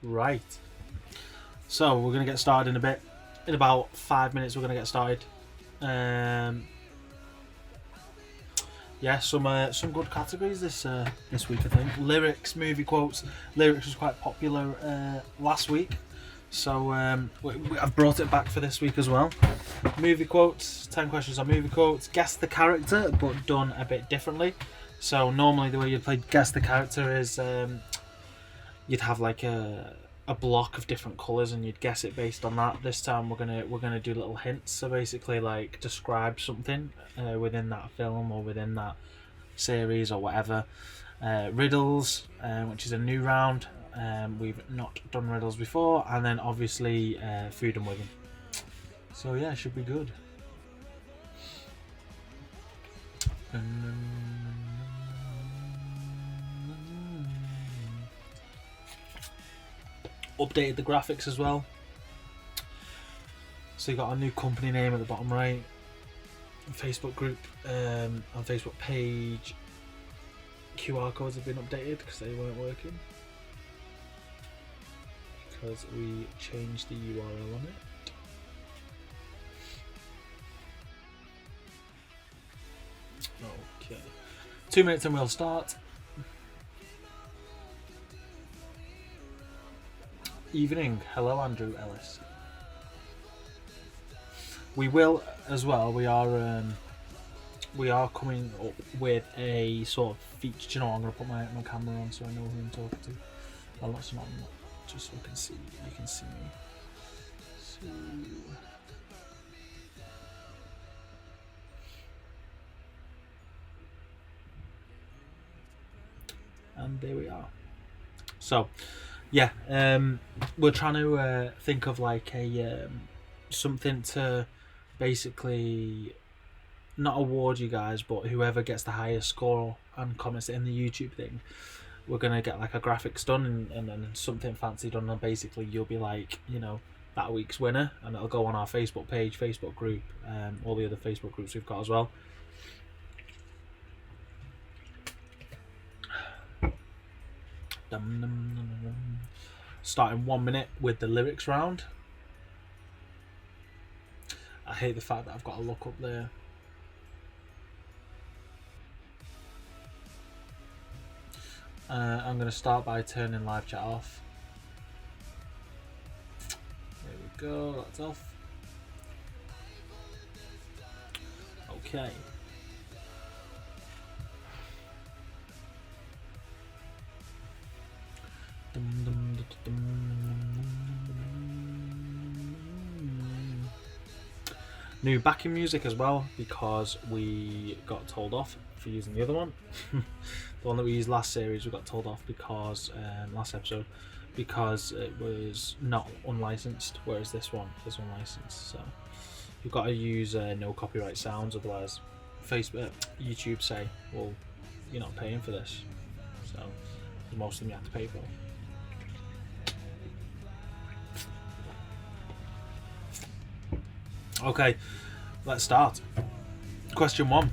Right. So we're gonna get started in a bit. In about 5 minutes, we're gonna get started. Yeah, some good categories this week, I think. Lyrics, movie quotes. Lyrics was quite popular last week, so I've brought it back for this week as well. Movie quotes. 10 questions on movie quotes. Guess the character, but done a bit differently. So normally the way you play guess the character is you'd have like a block of different colours and you'd guess it based on that. This time we're gonna do little hints. So basically, like, describe something within that film or within that series or whatever. Riddles, which is a new round. We've not done riddles before, and then obviously food and Wigan. So yeah, it should be good. Updated the graphics as well. So you got a new company name at the bottom right. Facebook group, on Facebook page. QR codes have been updated because they weren't working. Because we changed the URL on it. Okay. 2 minutes and we'll start. Evening. Hello, Andrew Ellis. We will as well. We are coming up with a sort of feature. Do you know what? I'm going to put my camera on so I know who I'm talking to. Well, that's not just so I can see. You can see me. So, and there we are. So, yeah, we're trying to think of like a something to basically not award you guys, but whoever gets the highest score and comments in the YouTube thing, we're gonna get like a graphics done and then something fancy done, and basically you'll be like, you know, that week's winner, and it'll go on our Facebook page, Facebook group, all the other Facebook groups we've got as well. Starting 1 minute with the lyrics round. I hate the fact that I've got to look up there. I'm going to start by turning live chat off. There we go, that's off. Okay. New backing music as well, because we got told off for using the other one. The one that we used last series, we got told off because last episode, because it was not unlicensed, whereas this one is unlicensed. So you've got to use no copyright sounds, otherwise Facebook, YouTube say, well, you're not paying for this. So most of them you have to pay for. Okay, let's start. Question 1.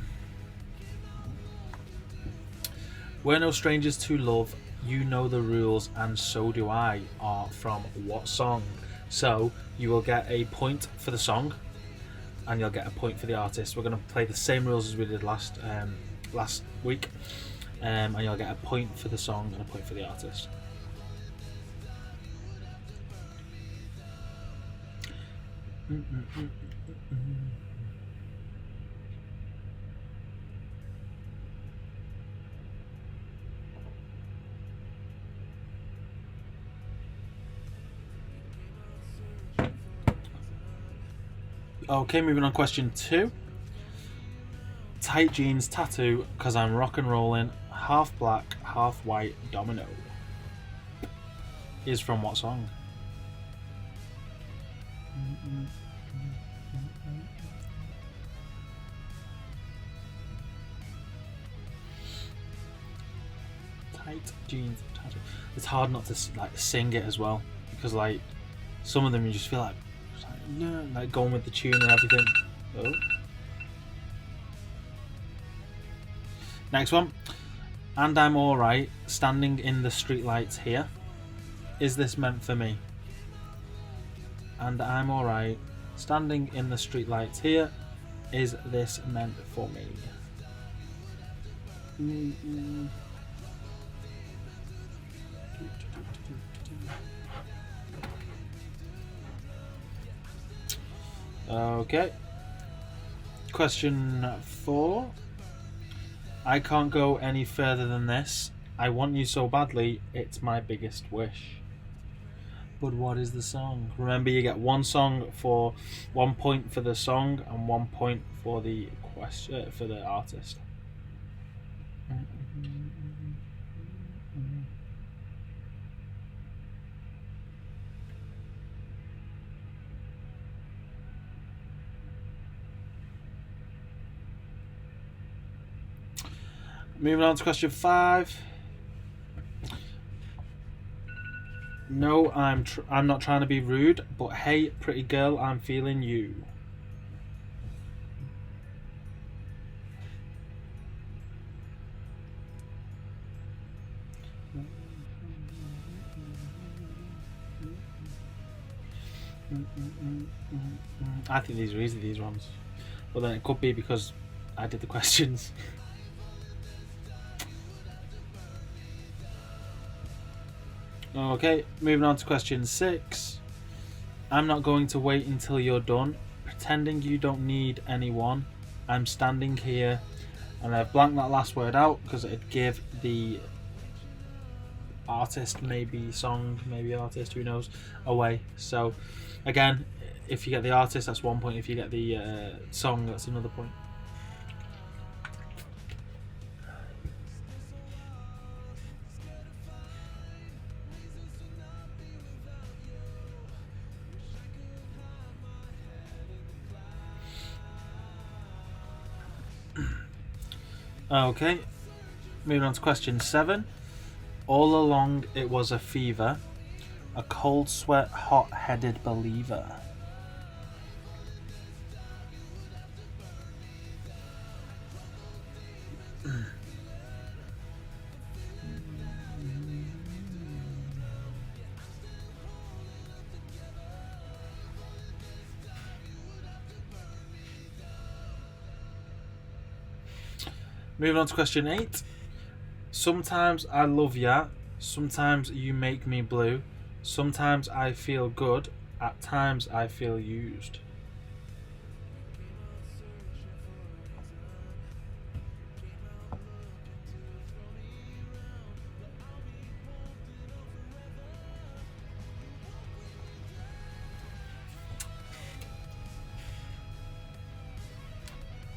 We're no strangers to love, you know the rules and so do I, are from what song? So you will get a point for the song and you'll get a point for the artist. We're going to play the same rules as we did last week, and you'll get a point for the song and a point for the artist. Okay, moving on. Question 2. Tight jeans tattoo, cause I'm rock and rolling, half black, half white, domino. Is from what song? Tight jeans tattoo. It's hard not to like sing it as well, because like some of them you just feel like no, like going with the tune and everything. Oh. Next one. And I'm alright, standing in the streetlights here. is this meant for me? And I'm alright. Standing in the streetlights here. Is this meant for me? Okay. Question 4. I can't go any further than this. I want you so badly, it's my biggest wish. But what is the song? Remember, you get 1 song for 1 point for the song and 1 point for the question for the artist. Moving on to question 5. No, I'm not trying to be rude, but hey, pretty girl, I'm feeling you. I think these are easy, these ones. But then it could be because I did the questions. Okay, moving on to question 6. I'm not going to wait until you're done, pretending you don't need anyone. I'm standing here, and I've blanked that last word out because it'd give the artist, maybe song, maybe artist, who knows, away. So again, if you get the artist, that's 1 point. If you get the song, that's another point. Okay, moving on to question 7. All along it was a fever, a cold sweat, hot-headed believer. Moving on to question 8. Sometimes I love ya, sometimes you make me blue, sometimes I feel good, at times I feel used.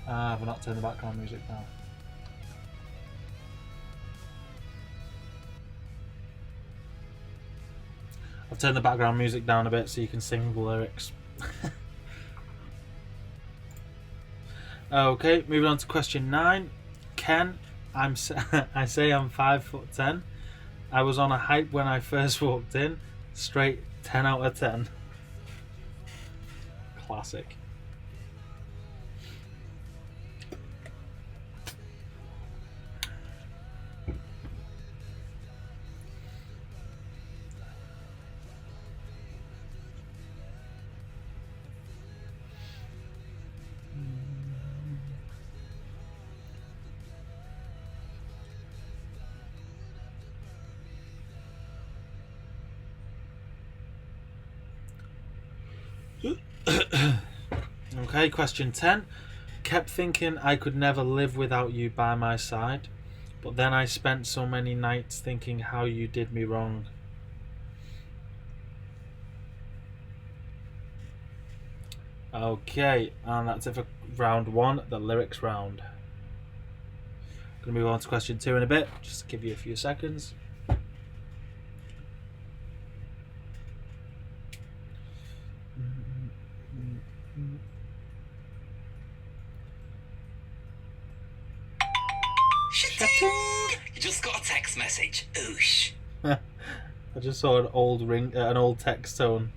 I've not turned the background music down. I've turned the background music down a bit so you can sing the lyrics. Okay, moving on to question 9. Ken, I say I'm 5'10". I was on a hype when I first walked in. Straight 10 out of 10. Classic. Okay, question 10. Kept thinking I could never live without you by my side, but then I spent so many nights thinking how you did me wrong. Okay, and that's it for round 1, the lyrics round. I'm going to move on to question 2 in a bit, just to give you a few seconds. You just got a text message. Oosh. I just saw an old an old text tone.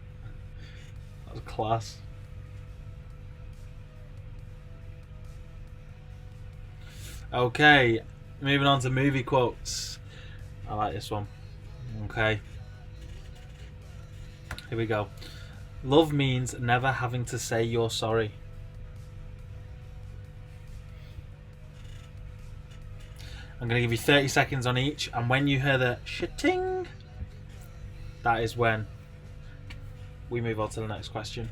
That was class. Okay, moving on to movie quotes. I like this one. Okay. Here we go. Love means never having to say you're sorry. I'm going to give you 30 seconds on each, and when you hear the shitting, that is when we move on to the next question.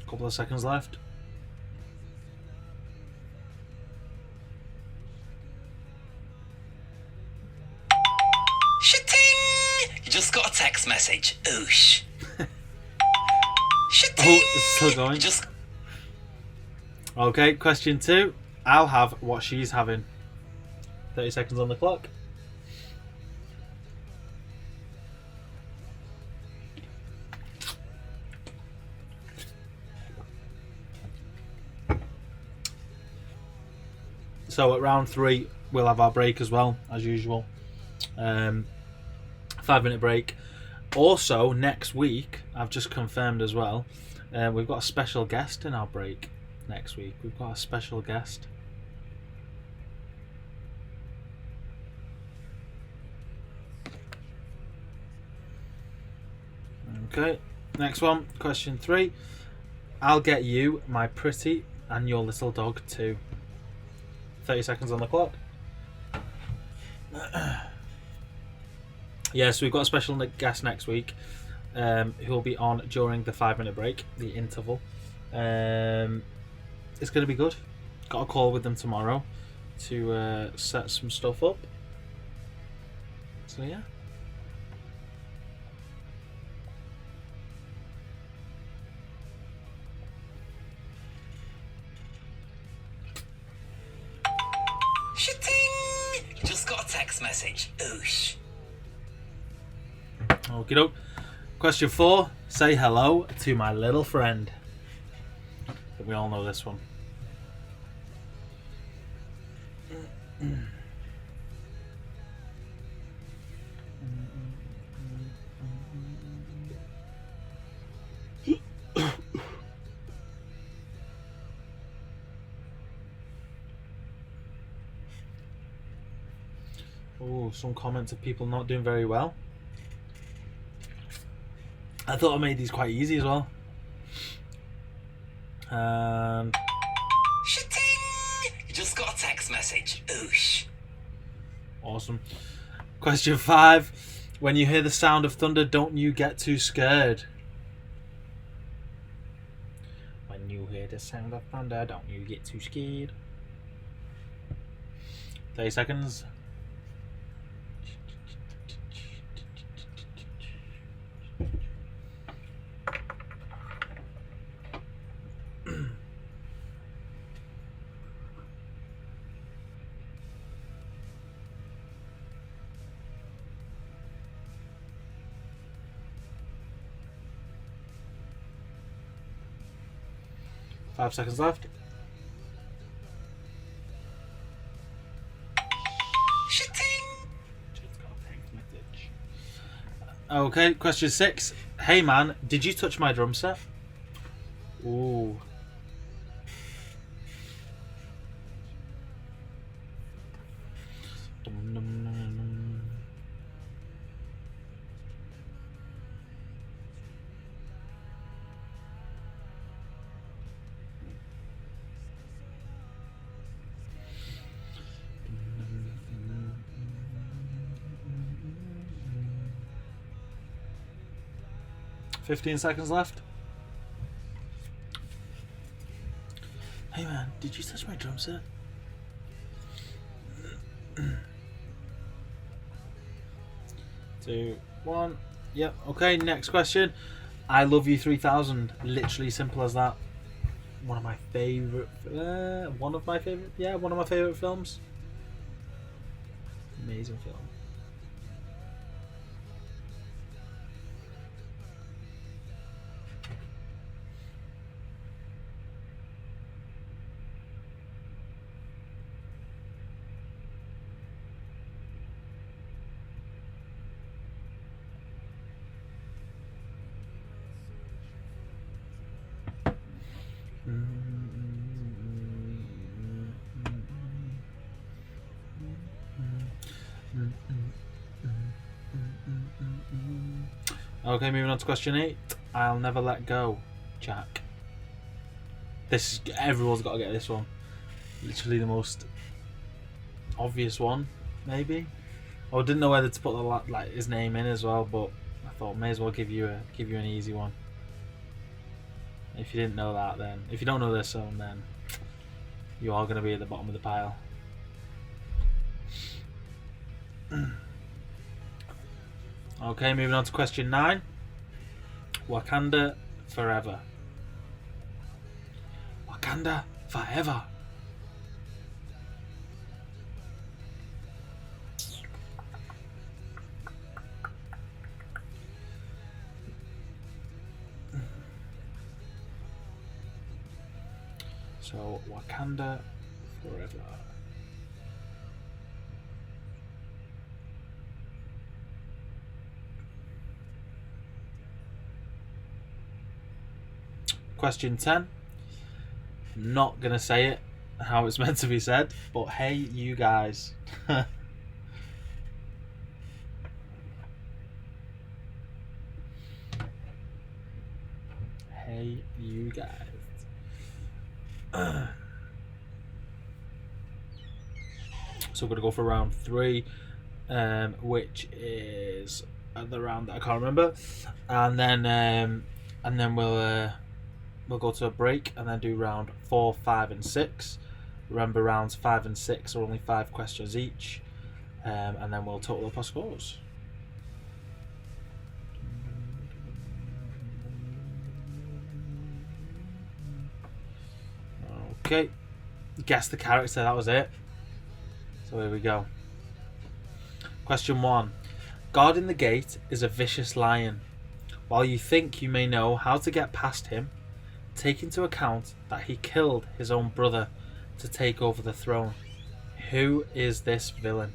Couple of seconds left. Shitting! You just got a text message. Oosh. Shitting! Oh, it's still going. You just... Okay, question 2. I'll have what she's having. 30 seconds on the clock. So at round 3, we'll have our break as well, as usual. 5-minute break. Also, next week, I've just confirmed as well, we've got a special guest in our break next week. We've got a special guest. Okay, next one, question 3. I'll get you, my pretty, and your little dog too. 30 seconds on the clock. Yeah, so we've got a special guest next week who will be on during the 5-minute break, the interval. It's going to be good. Got a call with them tomorrow to set some stuff up. So yeah. Shitting! You just got a text message. Oosh. Okie doke. Question 4. Say hello to my little friend. I think we all know this one. Oh, some comments of people not doing very well. I thought I made these quite easy as well. Shitting! You just got a text message. Oosh. Awesome. Question 5. When you hear the sound of thunder, don't you get too scared? When you hear the sound of thunder, don't you get too scared? 30 seconds. Five seconds left. Okay, question 6. Hey man, did you touch my drum set? Ooh. Dum, dum, dum, dum. $15 seconds left. Hey man, did you touch my drum set? 2, 1. Yep. Okay. Next question. I Love You 3000. Literally simple as that. One of my favorite. One of my favorite. Yeah, one of my favorite films. Amazing film. Okay, moving on to question 8. I'll never let go, Jack. Everyone's got to get this one. Literally the most obvious one, maybe. I didn't know whether to put his name in as well, but I thought may as well give you an easy one. If you didn't know that, then if you don't know this song, then you are going to be at the bottom of the pile. Okay, moving on to question 9. Wakanda forever. Wakanda forever. So, Wakanda forever. Question 10. I'm not going to say it how it's meant to be said, but hey, you guys. Hey, you guys. So we're going to go for round 3, which is the round that I can't remember, and then we'll go to a break and then do round 4, 5, and 6. Remember, rounds 5 and 6 are only 5 questions each, and then we'll total up our scores. Okay, guess the character, that was it. So here we go. Question 1. Guarding the gate is a vicious lion. While you think you may know how to get past him, take into account that he killed his own brother to take over the throne. Who is this villain?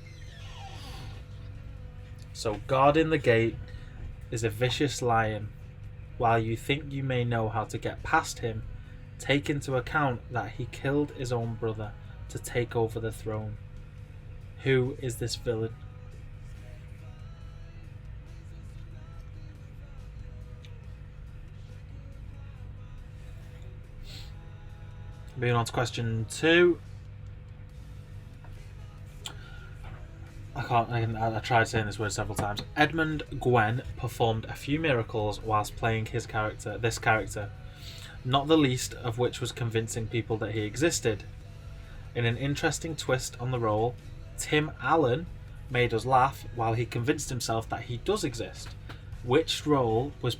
So, guarding the gate is a vicious lion. While you think you may know how to get past him, take into account that he killed his own brother to take over the throne. Who is this villain? Moving on to question 2. I tried saying this word several times. Edmund Gwen performed a few miracles whilst playing this character, not the least of which was convincing people that he existed. In an interesting twist on the role, Tim Allen made us laugh while he convinced himself that he does exist. Which role was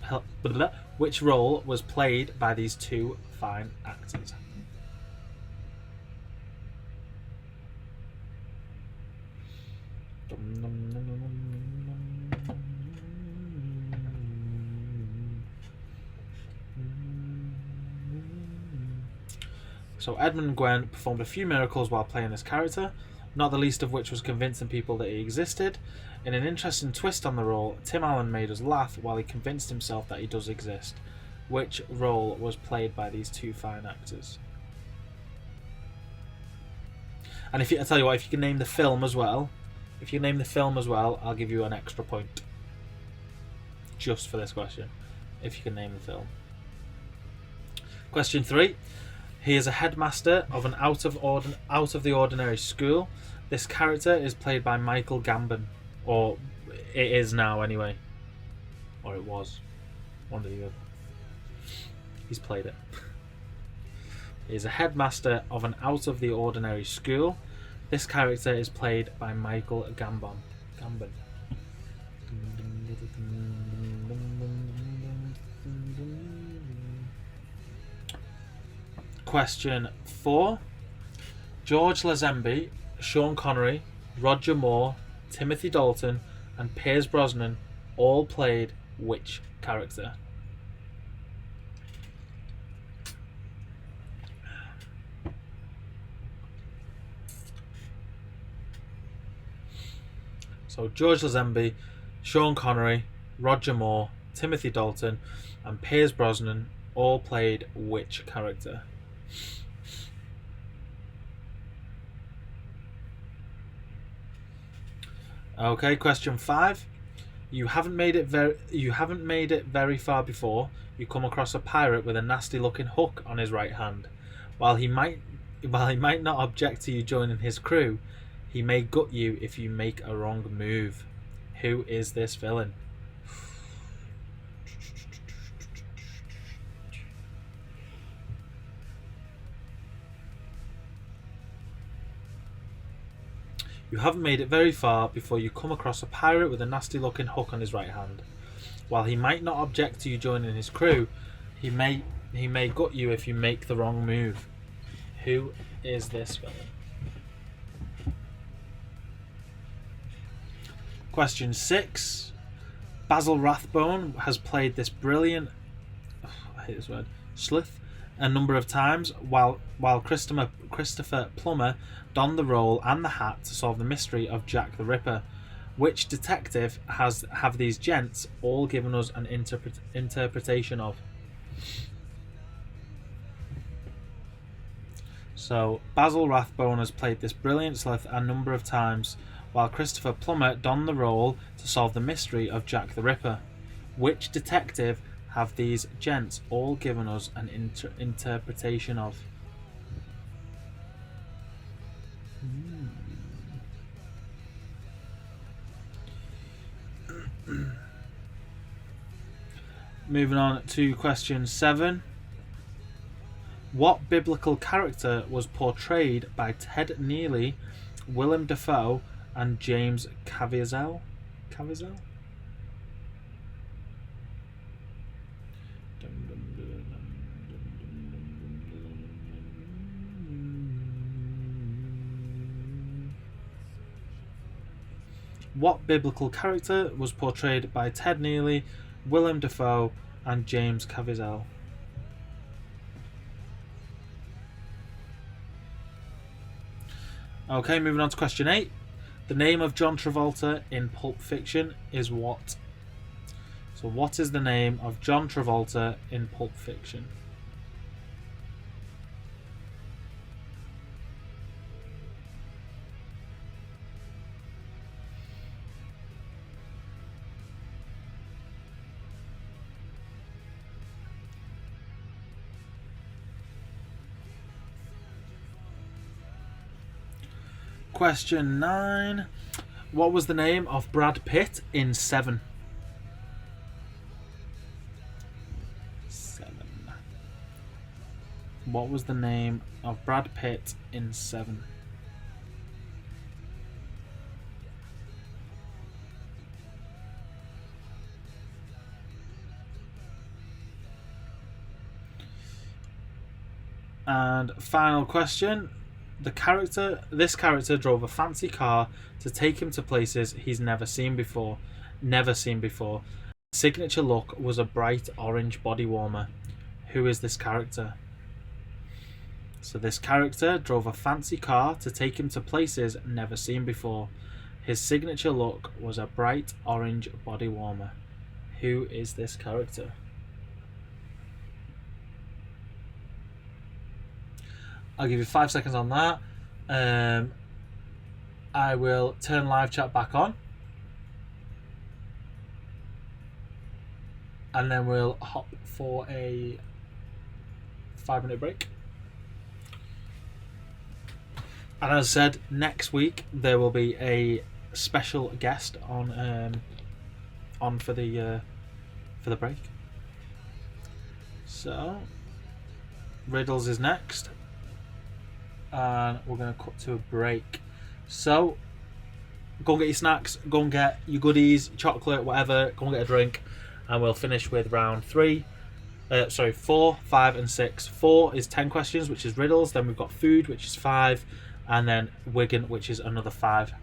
played by these two fine actors? So Edmund Gwen performed a few miracles while playing this character, not the least of which was convincing people that he existed. In an interesting twist on the role, Tim Allen made us laugh while he convinced himself that he does exist. Which role was played by these two fine actors? And I tell you what, if you can name the film as well, I'll give you an extra point. Just for this question, if you can name the film. Question 3. He is a headmaster of an out of the ordinary school. This character is played by Michael Gambon, or it is now anyway, or it was. One of the other. He's played it. He is a headmaster of an out of the ordinary school. This character is played by Michael Gambon. Question 4. George Lazenby, Sean Connery, Roger Moore, Timothy Dalton, and Pierce Brosnan all played which character? So George Lazenby, Sean Connery, Roger Moore, Timothy Dalton, and Pierce Brosnan all played which character? Okay, question 5. You haven't made it very far before you come across a pirate with a nasty looking hook on his right hand. While he might not object to you joining his crew, he may gut you if you make a wrong move. Who is this villain? You haven't made it very far before you come across a pirate with a nasty looking hook on his right hand. While he might not object to you joining his crew, he may gut you if you make the wrong move. Who is this villain? Question 6. Basil Rathbone has played this brilliant sleuth a number of times, while Christopher Plummer donned the role and the hat to solve the mystery of Jack the Ripper. Which detective have these gents all given us an interpretation of? So, Basil Rathbone has played this brilliant sleuth a number of times, while Christopher Plummer donned the role to solve the mystery of Jack the Ripper. Which detective have these gents all given us an interpretation of? Moving on to question 7. What biblical character was portrayed by Ted Neely, Willem Dafoe, and James Caviezel? What biblical character was portrayed by Ted Neely, Willem Dafoe, and James Caviezel? Okay, moving on to question 8. The name of John Travolta in Pulp Fiction is what? So what is the name of John Travolta in Pulp Fiction? Question 9. What was the name of Brad Pitt in Seven? What was the name of Brad Pitt in Seven? And final question. This character drove a fancy car to take him to places he's never seen before. Signature look was a bright orange body warmer. Who is this character? So this character drove a fancy car to take him to places never seen before. His signature look was a bright orange body warmer. Who is this character? I'll give you 5 seconds on that. I will turn live chat back on. And then we'll hop for a 5-minute break. And as I said, next week there will be a special guest on for the break. So Riddles is next. And we're going to cut to a break. So, go and get your snacks, go and get your goodies, chocolate, whatever, go and get a drink, and we'll finish with round 4, 5, and 6. 4 is 10 questions, which is riddles, then we've got food, which is 5, and then Wigan, which is another 5.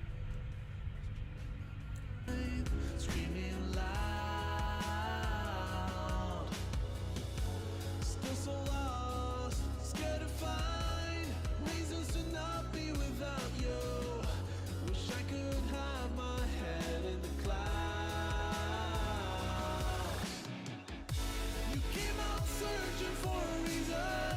Searching for a reason.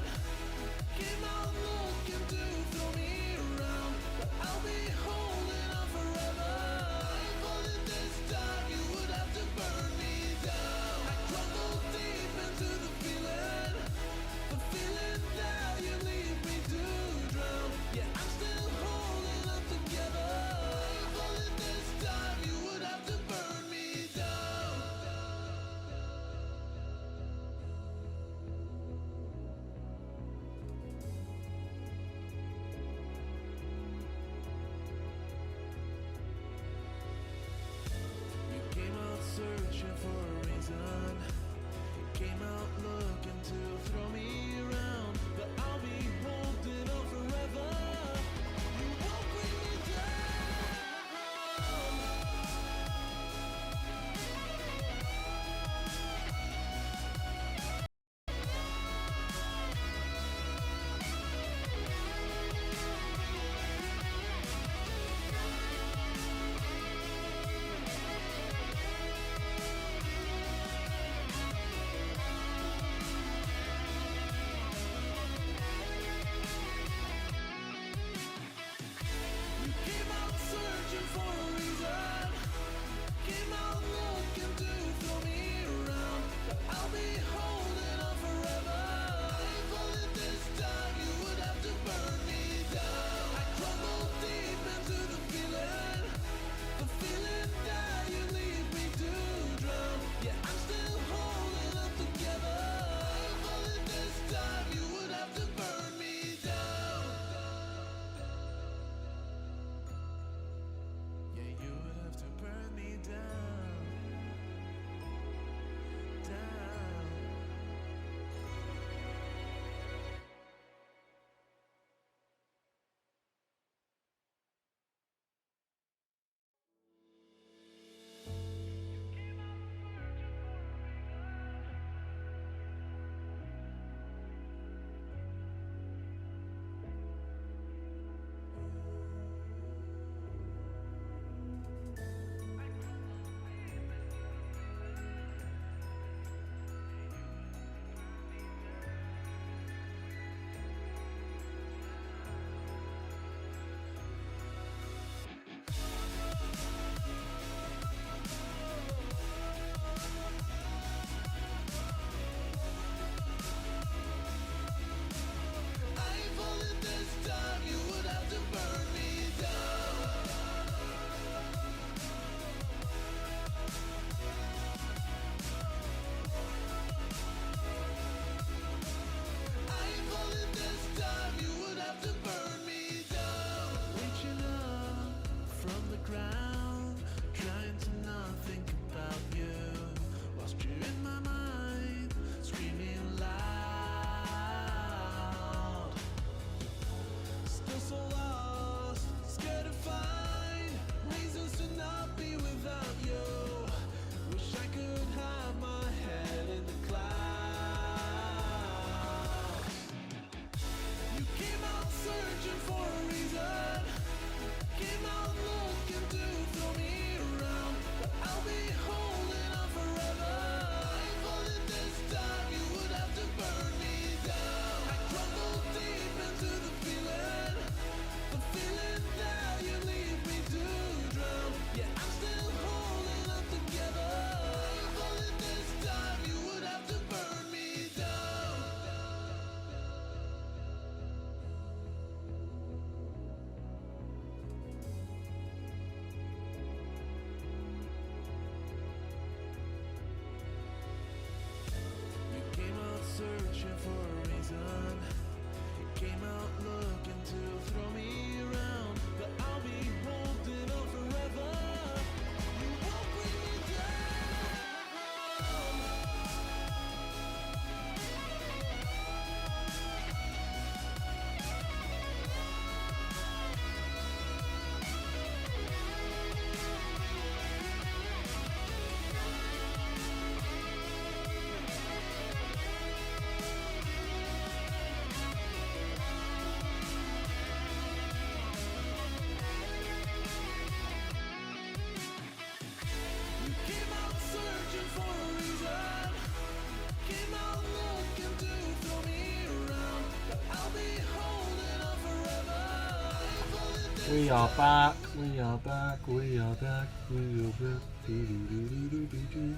We are back, we are back, we are back, we are back. Do-do-do-do-do-do-do.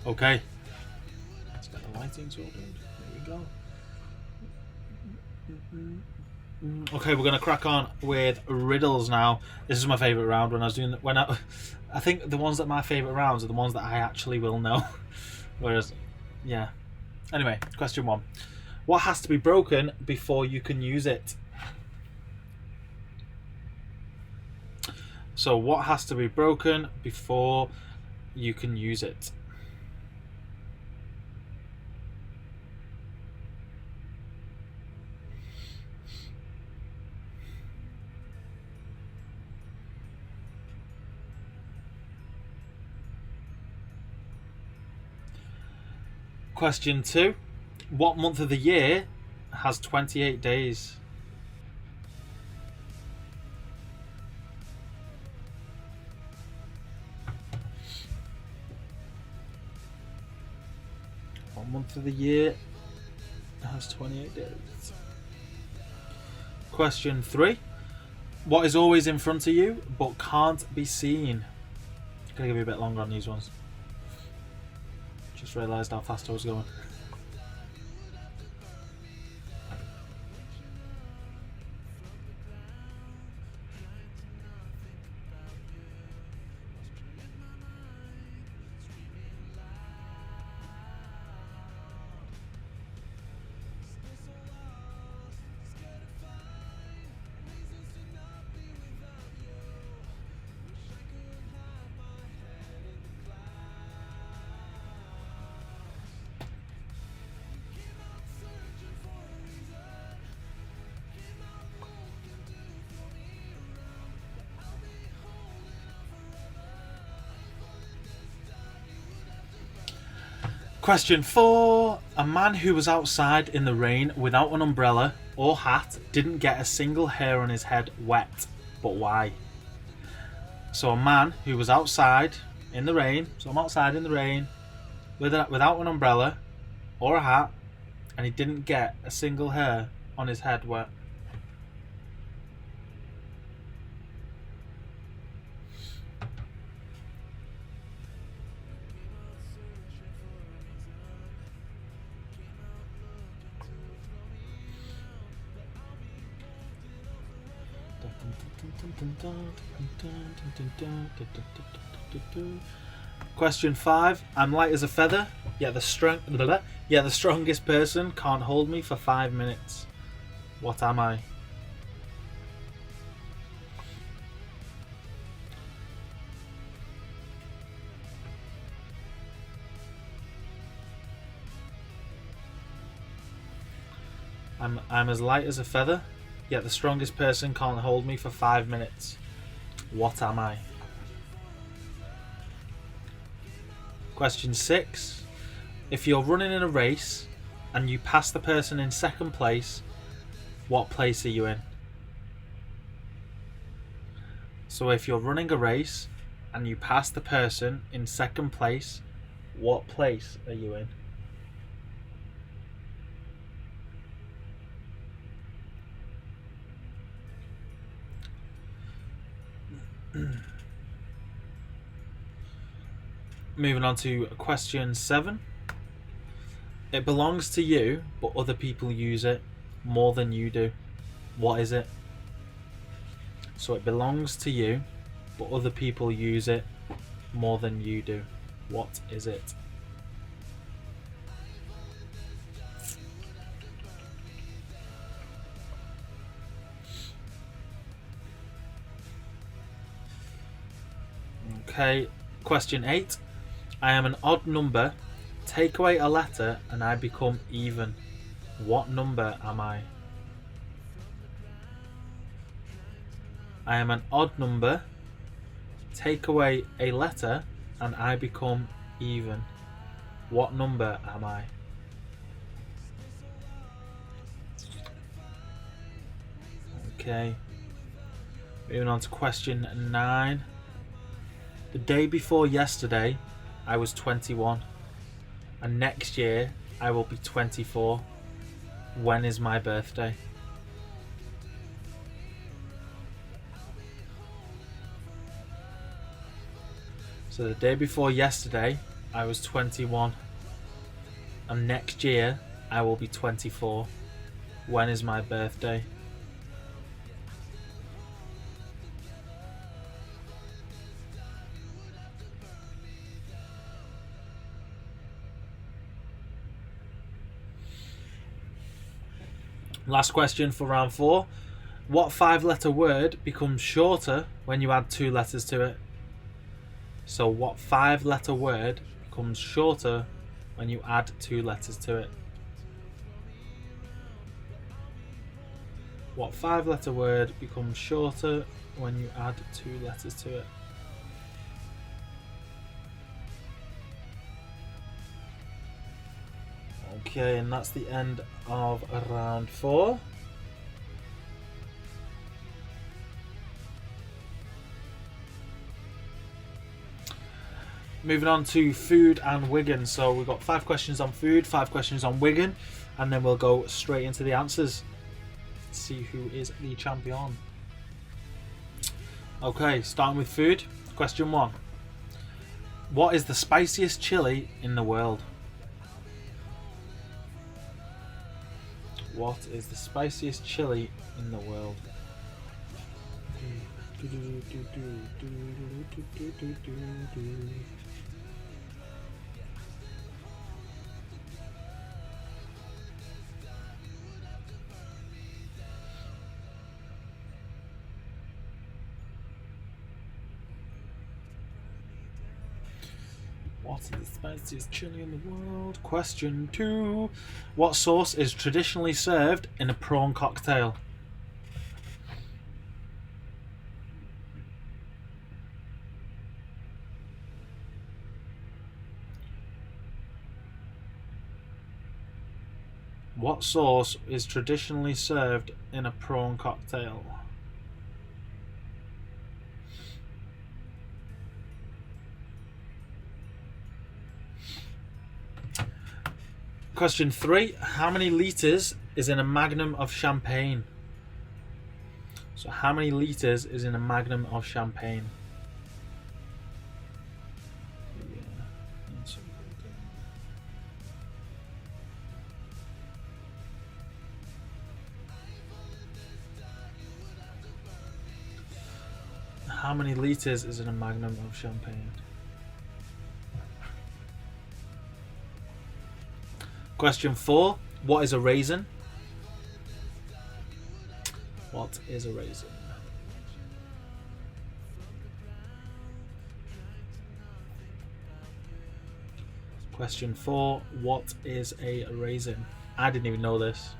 Okay. Let's get the lighting sorted. There we go. Okay, we're gonna crack on with riddles now. This is my favourite round. When I was doing I think the ones that are my favourite rounds are the ones that I actually will know. Whereas, yeah. Anyway, question 1. What has to be broken before you can use it? So, what has to be broken before you can use it? Question 2. What month of the year has 28 days? What month of the year has 28 days? Question 3. What is always in front of you but can't be seen? Gonna give you a bit longer on these ones. Just realised how fast I was going. Question 4. A man who was outside in the rain without an umbrella or hat didn't get a single hair on his head wet. But why? So a man who was outside in the rain, so I'm outside in the rain without an umbrella or a hat, and he didn't get a single hair on his head wet. Question 5. I'm light as a feather, yet the strongest person can't hold me for 5 minutes. What am I? I'm as light as a feather, yet the strongest person can't hold me for 5 minutes. What am I? Question 6. If you're running in a race and you pass the person in second place, what place are you in? So if you're running a race and you pass the person in second place, what place are you in? Moving on to question 7. It belongs to you, but other people use it more than you do. What is it? So it belongs to you, but other people use it more than you do. What is it? Okay, question 8. I am an odd number. Take away a letter and I become even. What number am I? I am an odd number. Take away a letter and I become even. What number am I? Okay. Moving on to question 9. The day before yesterday, I was 21. And next year, I will be 24. When is my birthday? So the day before yesterday, I was 21. And next year, I will be 24. When is my birthday? Last question for round 4. What 5-letter word becomes shorter when you add 2 letters to it? So what 5-letter word becomes shorter when you add 2 letters to it? What 5-letter word becomes shorter when you add 2 letters to it? Okay, and that's the end of round 4. Moving on to food and Wigan. So we've got 5 questions on food, 5 questions on Wigan, and then we'll go straight into the answers. Let's see who is the champion. Okay, starting with food. Question 1. What is the spiciest chili in the world? What is the spiciest chili in the world? What is the spiciest chili in the world? Question 2. What sauce is traditionally served in a prawn cocktail? What sauce is traditionally served in a prawn cocktail? Question 3. How many litres is in a magnum of champagne? So how many litres is in a magnum of champagne? How many litres is in a magnum of champagne? Question 4. What is a raisin? What is a raisin? Question 4. What is a raisin? I didn't even know this.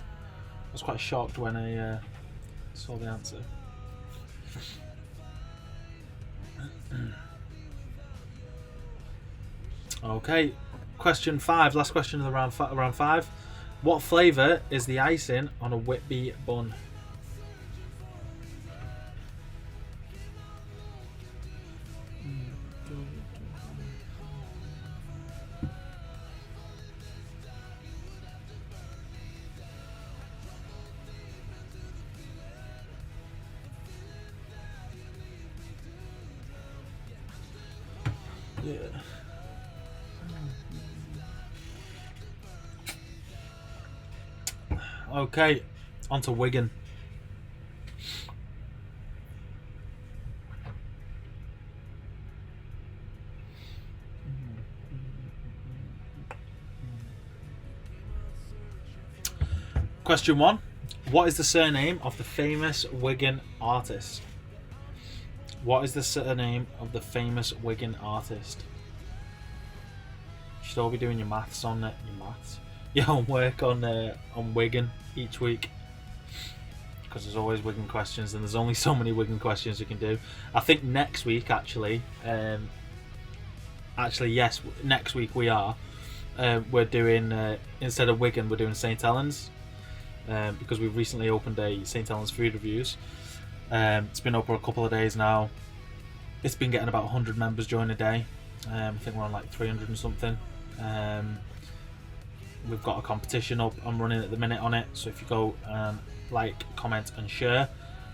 I was quite shocked when I saw the answer. Okay. Question 5, last question of the round 5. What flavour is the icing on a Whitby bun? Yeah. Okay, on to Wigan. Question 1. What is the surname of the famous Wigan artist? What is the surname of the famous Wigan artist? You should all be doing your maths on it. Your homework on Wigan each week, because there's always Wigan questions, and there's only so many Wigan questions you can do. I think next week, actually, yes, next week we're doing instead of Wigan, we're doing St Helens, because we've recently opened a St Helens food reviews. It's been open a couple of days now. It's been getting about 100 members during a day. I think we're on like 300 and something. We've got a competition up and running at the minute on it, so if you go and like, comment and share,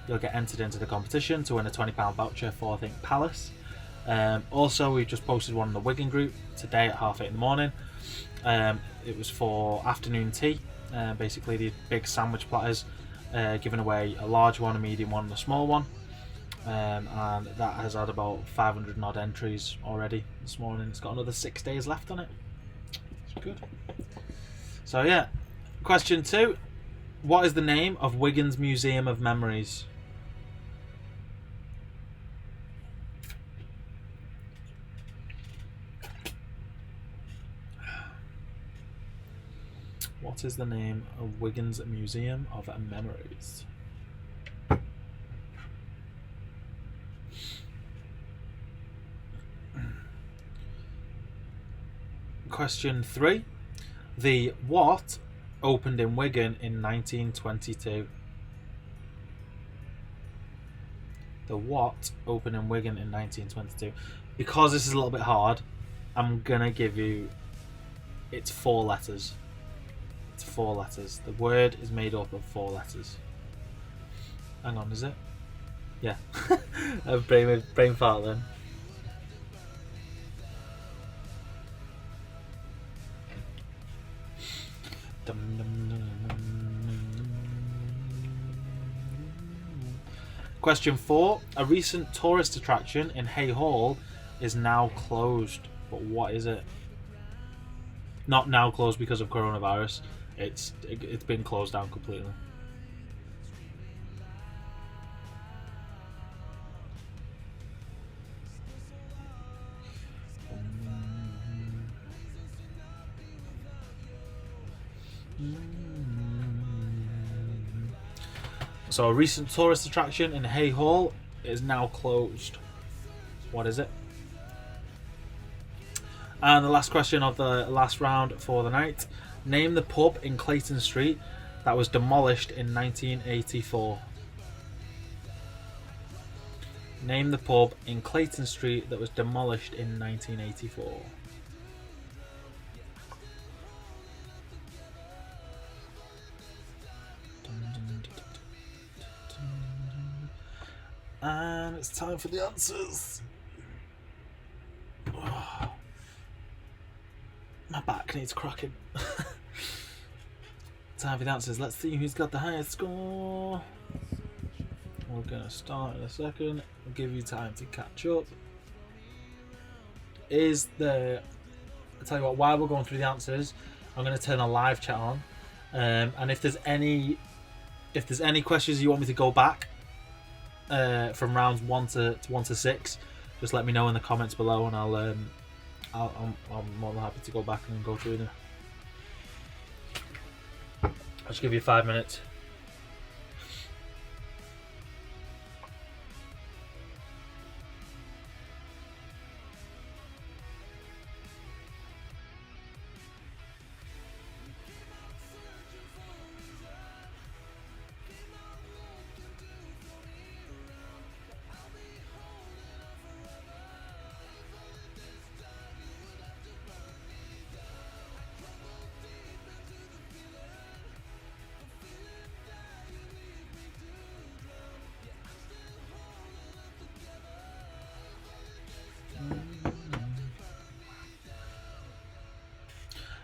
you'll get entered into the competition to win a £20 voucher for, I think, Palace. Also, we just posted one in the Wigan group today at 8:30 in the morning. It was for afternoon tea. Basically, the big sandwich platters, giving away a large one, a medium one, and a small one. And that has had about 500 and odd entries already this morning. It's got another 6 days left on it. It's good. So yeah, question 2. What is the name of Wigan's Museum of Memories? What is the name of Wigan's Museum of Memories? Question 3. The what opened in Wigan in 1922? The what opened in Wigan in 1922? Because this is a little bit hard, I'm gonna give you, it's 4 letters. It's 4 letters. The word is made up of 4 letters. Hang on, is it? Yeah. I've brain fart then. Question 4. A recent tourist attraction in Hay Hall is now closed. But what is it? Not now closed because of coronavirus. It's been closed down completely. So a recent tourist attraction in Hay Hall is now closed. What is it? And the last question of the last round for the night. Name the pub in Clayton Street that was demolished in 1984. Name the pub in Clayton Street that was demolished in 1984. And it's time for the answers. Oh, my back needs cracking. Time for the answers. Let's see who's got the highest score. We're going to start in a second. I'll give you time to catch up. I'll tell you what, while we're going through the answers, I'm going to turn a live chat on. And if there's any questions you want me to go back, from rounds 1 to 6, just let me know in the comments below, and I'm more than happy to go back and go through them. I'll just give you 5 minutes.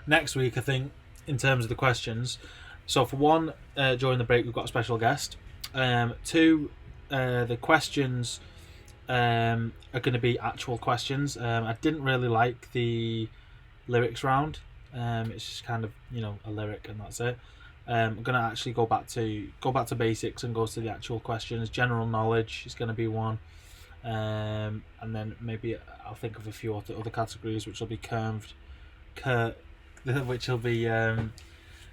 Next week, I think, in terms of the questions, so for 1, during the break we've got a special guest. 2, the questions are going to be actual questions. I didn't really like the lyrics round. It's just kind of, a lyric and that's it. I'm going to actually go back to basics and go to the actual questions. General knowledge is going to be 1. And then maybe I'll think of a few other categories which will be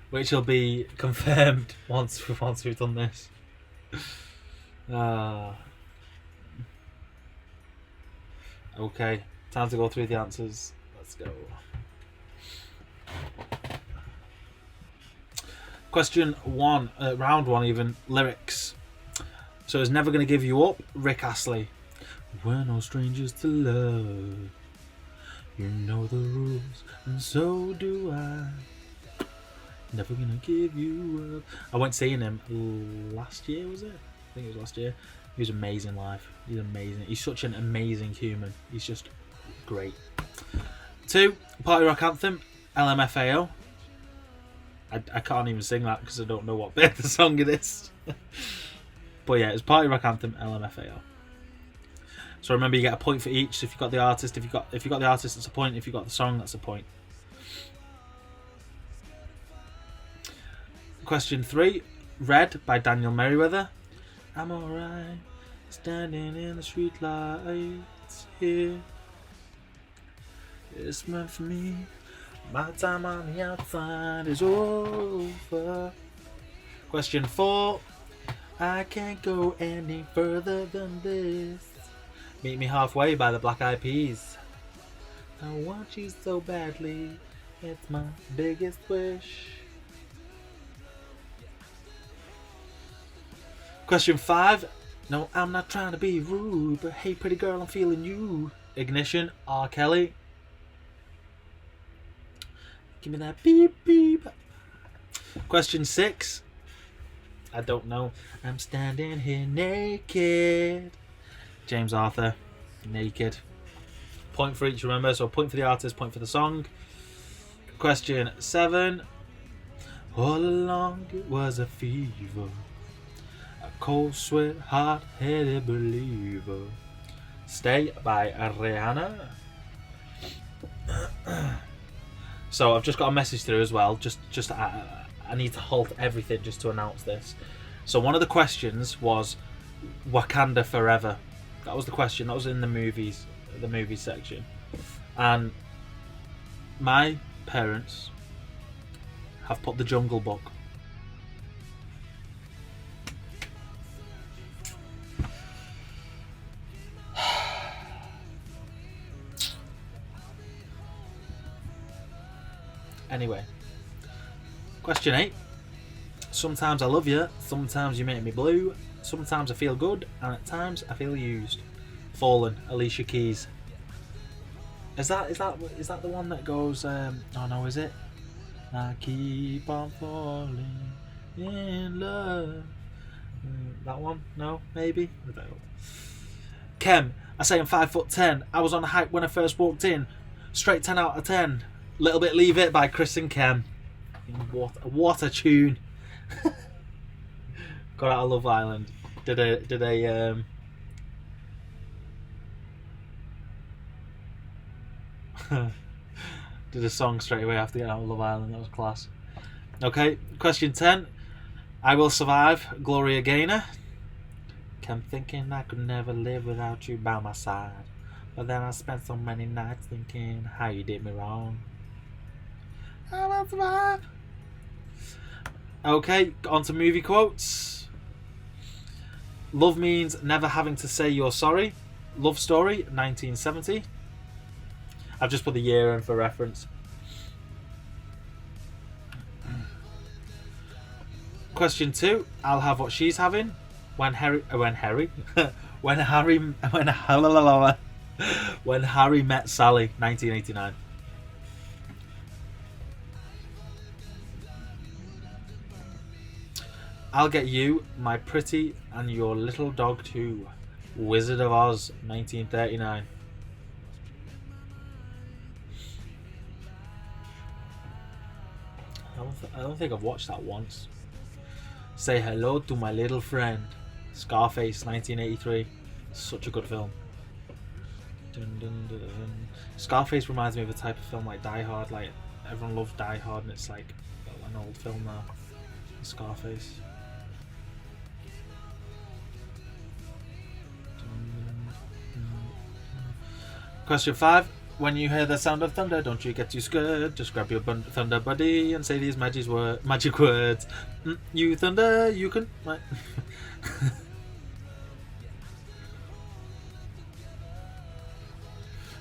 which will be confirmed once we've done this. Okay, time to go through the answers. Let's go. Question 1, round 1 even, lyrics. So it's Never Gonna Give You Up, Rick Astley. We're no strangers to love. You know the rules, and so do I. Never gonna give you up. I went seeing him last year, was it? I think it was last year. He was amazing live. He's amazing. He's such an amazing human. He's just great. 2, Party Rock Anthem, LMFAO. I can't even sing that because I don't know what bit of the song it is. But yeah, it's Party Rock Anthem, LMFAO. So remember, you get a point for each. So if you got the artist, if you got the artist, that's a point. If you got the song, that's a point. Question 3, Red by Daniel Merriweather. I'm alright, standing in the street lights here. It's meant for me. My time on the outside is over. Question 4, I can't go any further than this. Meet Me Halfway by the Black Eyed Peas. I want you so badly, it's my biggest wish. Question 5, no, I'm not trying to be rude, but hey pretty girl, I'm feeling you. Ignition, R. Kelly. Give me that beep beep. Question 6, I don't know, I'm standing here naked. James Arthur, Naked. Point for each, remember, so point for the artist, point for the song. Question 7, all along it was a fever, a cold sweat, hot-headed believer. Stay by Rihanna. So I've just got a message through as well. I need to halt everything just to announce this. So one of the questions was Wakanda Forever. That was the question. That was in the movie section. And my parents have put The Jungle Book. Anyway, question 8. Sometimes I love you, sometimes you make me blue, sometimes I feel good, and at times I feel used. Fallen, Alicia Keys. Is that the one that goes? Oh no, is it? I keep on falling in love. That one? No, maybe. I don't know. Kem, I say I'm 5'10". I was on the hype when I first walked in. Straight 10 out of 10. Little Bit Leave It by Chris and Kem. What a tune. Got out of Love Island. Did a did a song straight away after getting out of Love Island. That was class. Okay, question 10. I Will Survive, Gloria Gaynor. Kept thinking I could never live without you by my side, but then I spent so many nights thinking how you did me wrong. I will survive. Okay, on to movie quotes. Love means never having to say you're sorry. Love Story, 1970. I've just put the year in for reference. Question 2. I'll have what she's having. When Harry When Harry Met Sally, 1989. I'll Get You, My Pretty and Your Little Dog Too, Wizard of Oz, 1939. I don't think I've watched that once. Say Hello to My Little Friend, Scarface, 1983. Such a good film. Dun, dun, dun, dun. Scarface reminds me of a type of film like Die Hard. Like everyone loves Die Hard, and it's like an old film now. Scarface. Question 5. When you hear the sound of thunder, don't you get too scared. Just grab your thunder buddy and say these magic words. You thunder, you can... Right.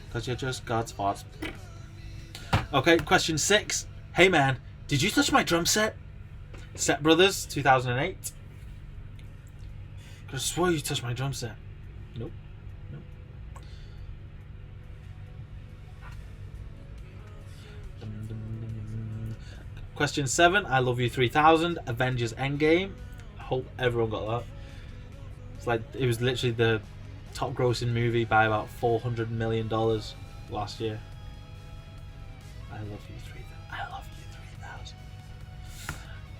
Because you're just God's farts. Okay, question 6. Hey man, did you touch my drum set? Step Brothers, 2008. I swore you touched my drum set. Nope. Question 7, I Love You 3000, Avengers Endgame. I hope everyone got that. It's like, it was literally the top grossing movie by about $400 million last year. I Love You 3000. I Love You 3000.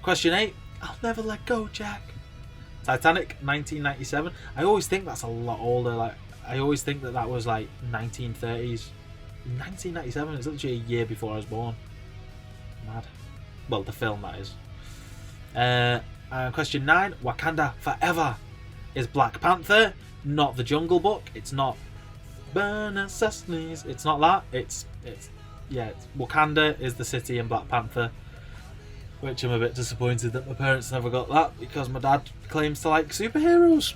Question 8, I'll Never Let Go, Jack. Titanic, 1997. I always think that's a lot older. Like, I always think that was like 1930s. 1997, it's literally a year before I was born. Mad. Well, the film, that is. Question 9, Wakanda Forever is Black Panther, not The Jungle Book. It's not Burn and Sesame. It's not that. It's Wakanda is the city in Black Panther, which I'm a bit disappointed that my parents never got that because my dad claims to like superheroes.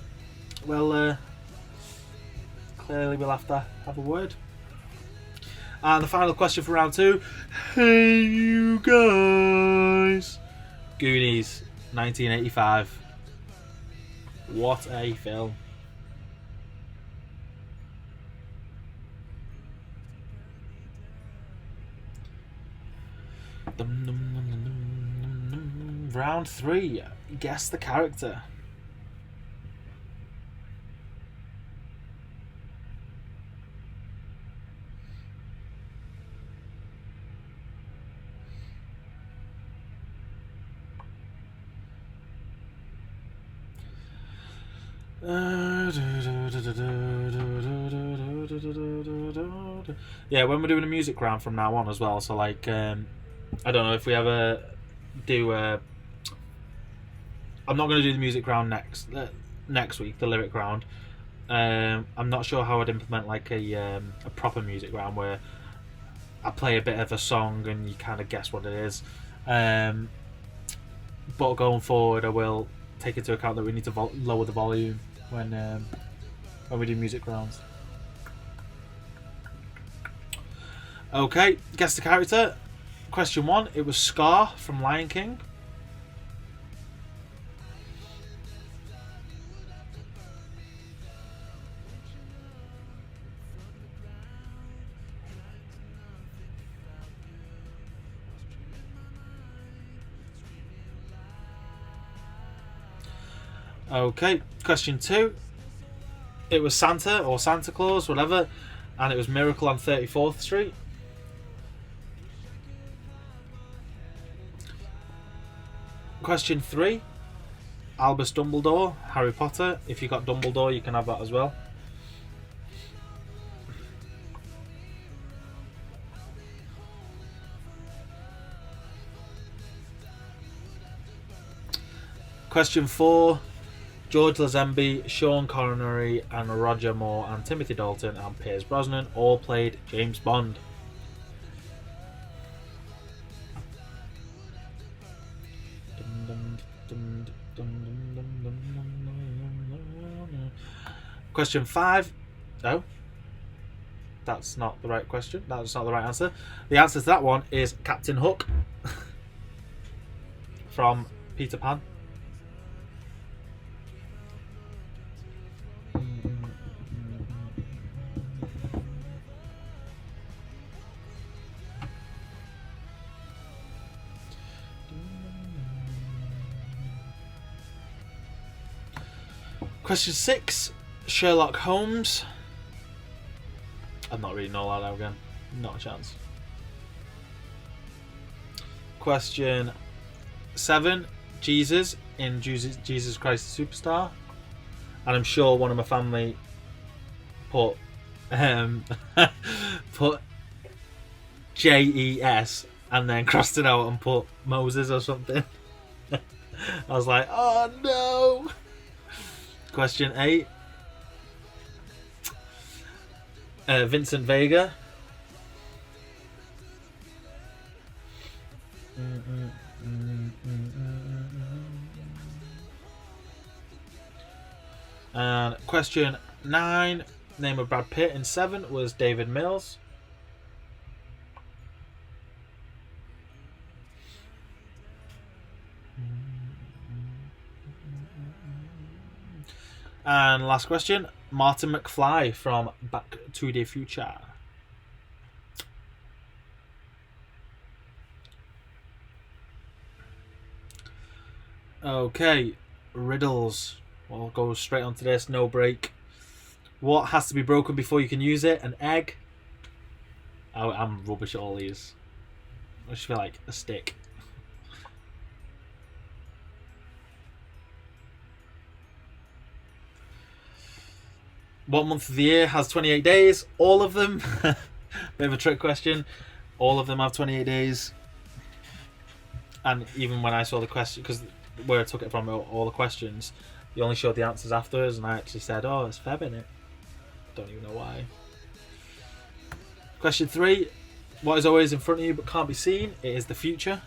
Well, clearly we'll have to have a word. And the final question for round 2. Hey, you guys. Goonies, 1985. What a film. Round 3. Guess the character. Yeah, when we're doing a music round from now on as well, so like I don't know if we ever do I'm not going to do the music round next week, the lyric round. I'm not sure how I'd implement like a proper music round where I play a bit of a song and you kind of guess what it is, but going forward I will take into account that we need to lower the volume when we do music rounds. Okay, guess the character. Question 1, it was Scar from Lion King. Okay, question 2. It was Santa or Santa Claus, whatever, and it was Miracle on 34th Street. Question 3. Albus Dumbledore, Harry Potter. If you got Dumbledore, you can have that as well. Question 4. George Lazenby, Sean Connery, and Roger Moore, and Timothy Dalton, and Pierce Brosnan all played James Bond. Question 5. No, that's not the right question. That's not the right answer. The answer to that one is Captain Hook from Peter Pan. Question 6. Sherlock Holmes. I'm not reading all that out again. Not a chance. Question 7. Jesus in Jesus Christ Superstar. And I'm sure one of my family put put JES and then crossed it out and put Moses or something. I was like, oh no. Question 8. Vincent Vega. And question 9. Name of Brad Pitt in 7 was David Mills. And last question, Martin McFly from Back to the Future. Okay, riddles. We'll go straight on to this, no break. What has to be broken before you can use it? An egg? Oh, I'm rubbish at all these. I just feel like a stick. What month of the year has 28 days? All of them. Bit of a trick question. All of them have 28 days. And even when I saw the question, because where I took it from, all the questions, you only showed the answers afterwards, and I actually said, oh, it's Feb in it. Don't even know why. Question 3. What is always in front of you but can't be seen? It is the future.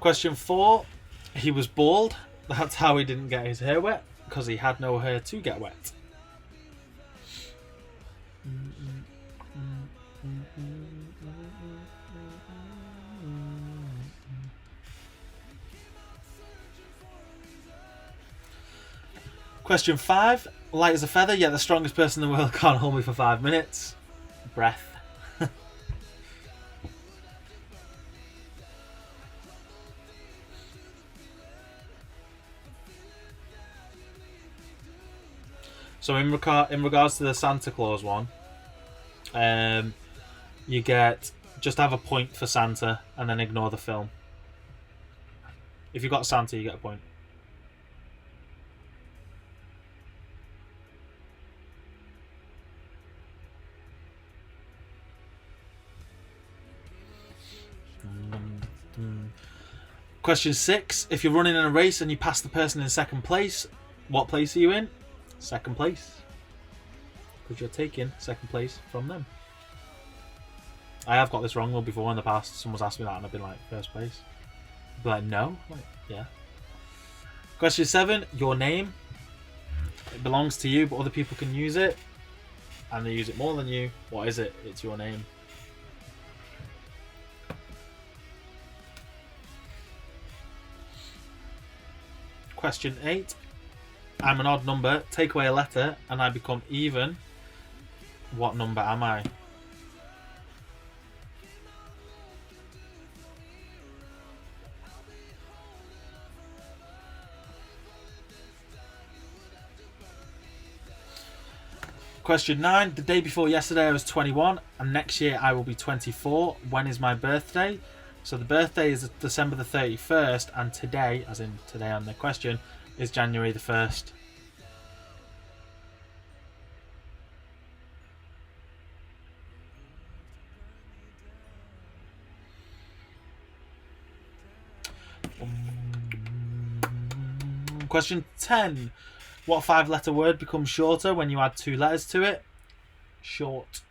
Question 4. He was bald. That's how he didn't get his hair wet, because he had no hair to get wet. Question 5. Light as a feather, yet the strongest person in the world can't hold me for 5 minutes. Breath. So in regards to the Santa Claus one, you get just have a point for Santa and then ignore the film. If you got Santa, you get a point. Question 6. If you're running in a race and you pass the person in second place, what place are you in? Second place. Because you're taking second place from them. I have got this wrong though before in the past. Someone's asked me that and I've been like, first place. I'd be like, no. Like, yeah. Question 7. Your name. It belongs to you, but other people can use it. And they use it more than you. What is it? It's your name. Question 8. I'm an odd number. Take away a letter and I become even. What number am I? Question 9. The day before yesterday I was 21 and next year I will be 24. When is my birthday? So the birthday is December the 31st and today, as in today on the question, is January the 1st. Question 10. What 5-letter word becomes shorter when you add 2 letters to it? Short.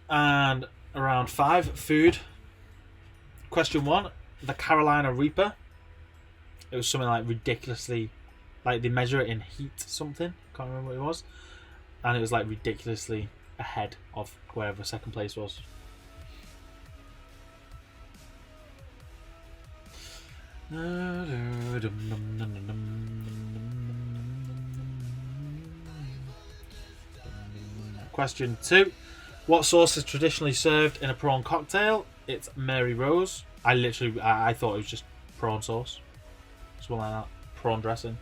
And around 5, food. Question 1. The Carolina Reaper. It was something like ridiculously, like they measure it in heat something. Can't remember what it was. And it was like ridiculously ahead of wherever second place was. Question 2. What sauce is traditionally served in a prawn cocktail? It's Mary Rose. I thought it was just prawn sauce. Something like that. Prawn dressing.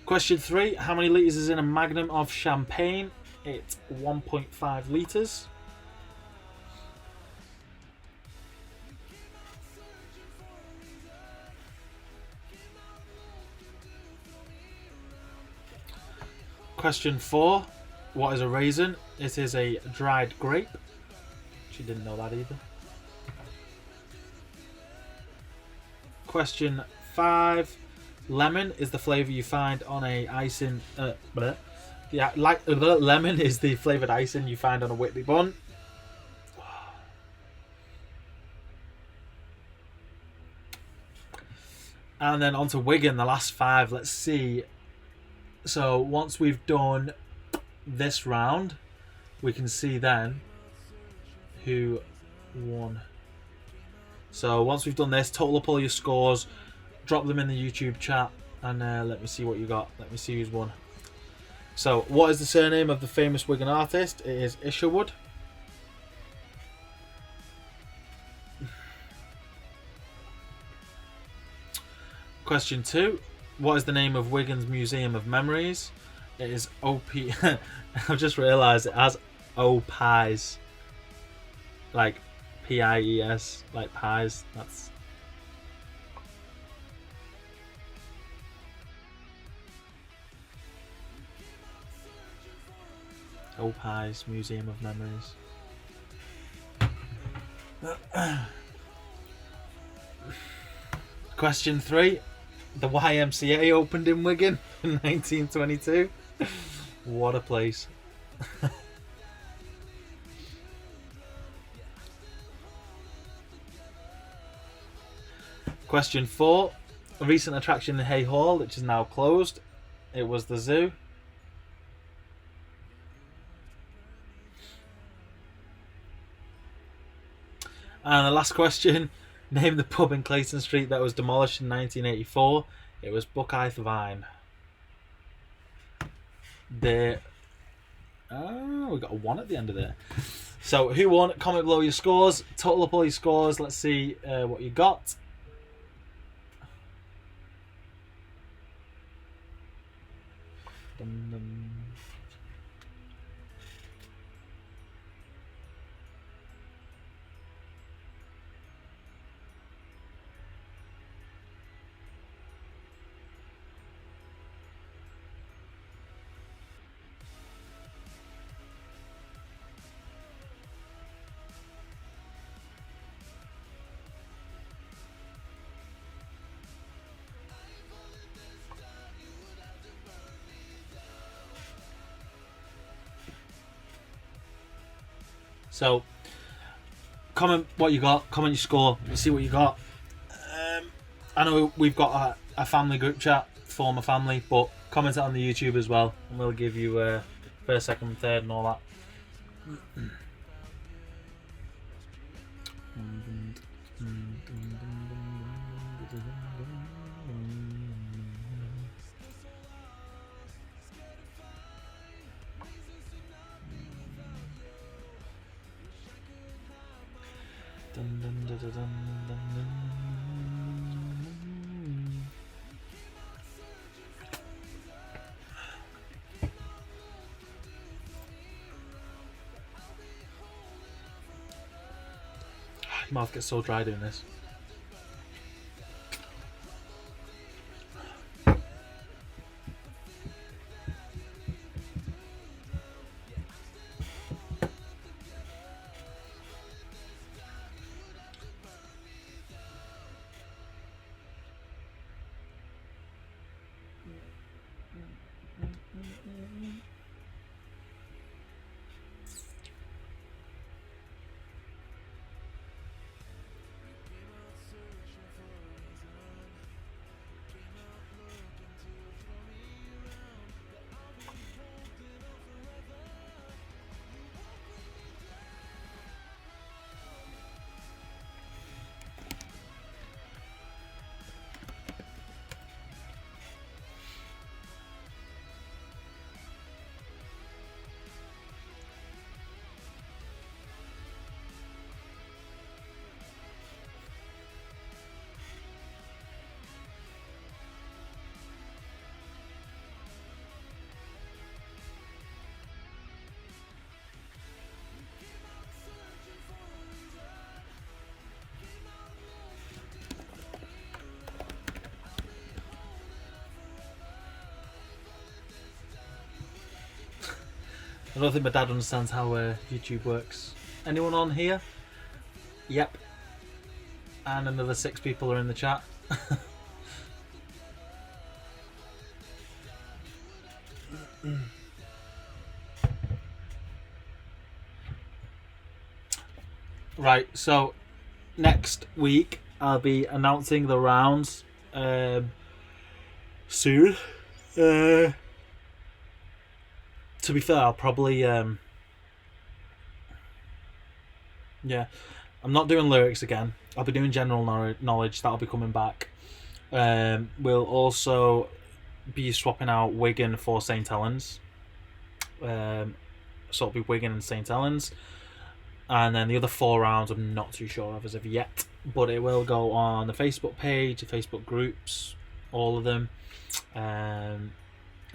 Question 3. How many litres is in a magnum of champagne? It's 1.5 litres. Question 4. What is a raisin? It is a dried grape. She didn't know that either. Question 5. Lemon is the flavour you find on a icing. Lemon is the flavoured icing you find on a Whitby bun. And then on to Wigan, the last 5. Let's see. So once we've done this round, we can see then who won. So once we've done this, total up all your scores, drop them in the YouTube chat, and let me see what you got. Let me see who's won. So, what is the surname of the famous Wigan artist? It is Isherwood. Question 2. What is the name of Wigan's Museum of Memories? It is OP. I've just realised it has O-Pies. Like Pies, like pies. That's. O-Pies, Museum of Memories. Question 3. The YMCA opened in Wigan in 1922. What a place. Question 4. A recent attraction in Hay Hall, which is now closed. It was the zoo. And the last question. Name the pub in Clayton Street that was demolished in 1984. It was Buckeye Vine. We got a 1 at the end of there. So who won? Comment below your scores. Total up all your scores. Let's see what you got. Dum, dum. So, comment what you got, comment your score, let's see what you got. I know we've got a family group chat, former family, but comment it on the YouTube as well, and we'll give you first, second, third, and all that. My mouth gets so dry doing this. I don't think my dad understands how YouTube works. Anyone on here? Yep. And another 6 people are in the chat. Right, so next week I'll be announcing the rounds soon. To be fair, I'll probably yeah, I'm not doing lyrics again. I'll be doing general knowledge. That'll be coming back. We'll also be swapping out Wigan for St Helens. So it'll be Wigan and St Helens. And then the other 4 rounds I'm not too sure of as of yet. But it will go on the Facebook page, the Facebook groups, all of them. And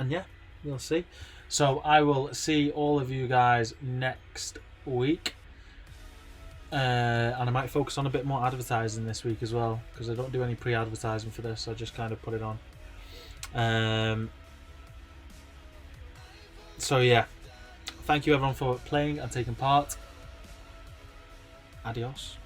yeah, we'll see. So I will see all of you guys next week. And I might focus on a bit more advertising this week as well, because I don't do any pre-advertising for this. I just kind of put it on. So yeah, thank you everyone for playing and taking part. Adios.